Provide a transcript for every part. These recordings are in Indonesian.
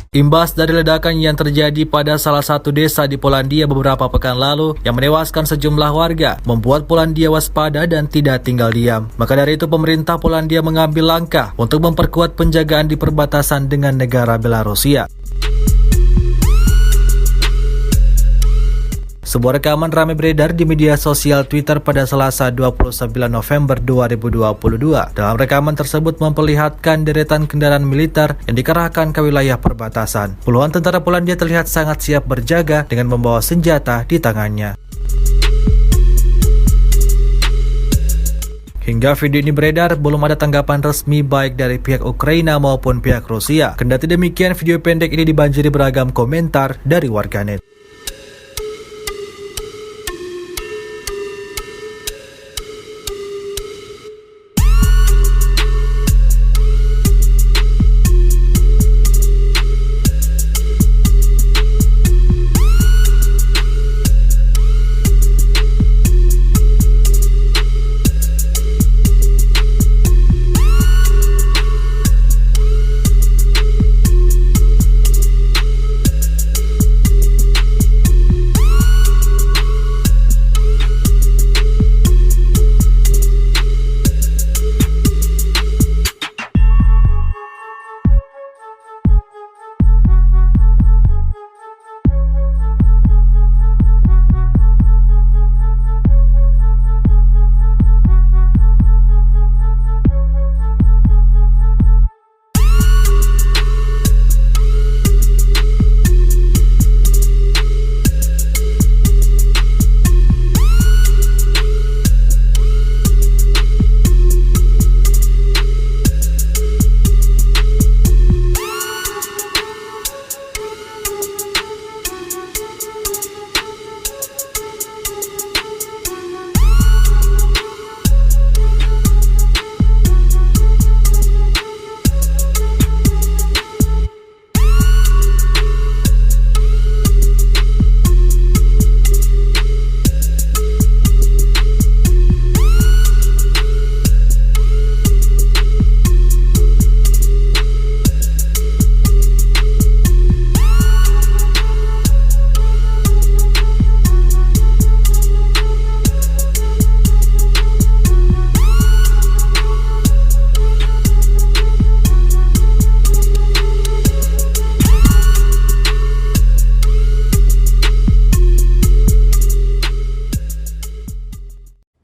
Imbas dari ledakan yang terjadi pada salah satu desa di Polandia beberapa pekan lalu yang menewaskan sejumlah warga, membuat Polandia waspada dan tidak tinggal diam. Maka dari itu pemerintah Polandia mengambil langkah untuk memperkuat penjagaan di perbatasan dengan negara Belarusia. Sebuah rekaman ramai beredar di media sosial Twitter pada Selasa 29 November 2022. Dalam rekaman tersebut memperlihatkan deretan kendaraan militer yang dikerahkan ke wilayah perbatasan. Puluhan tentara Polandia terlihat sangat siap berjaga dengan membawa senjata di tangannya. Hingga video ini beredar, belum ada tanggapan resmi baik dari pihak Ukraina maupun pihak Rusia. Kendati demikian, video pendek ini dibanjiri beragam komentar dari warganet.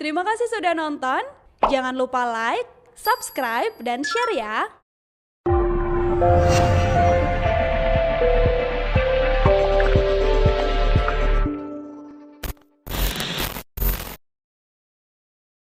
Terima kasih sudah nonton. Jangan lupa like, subscribe, dan share ya.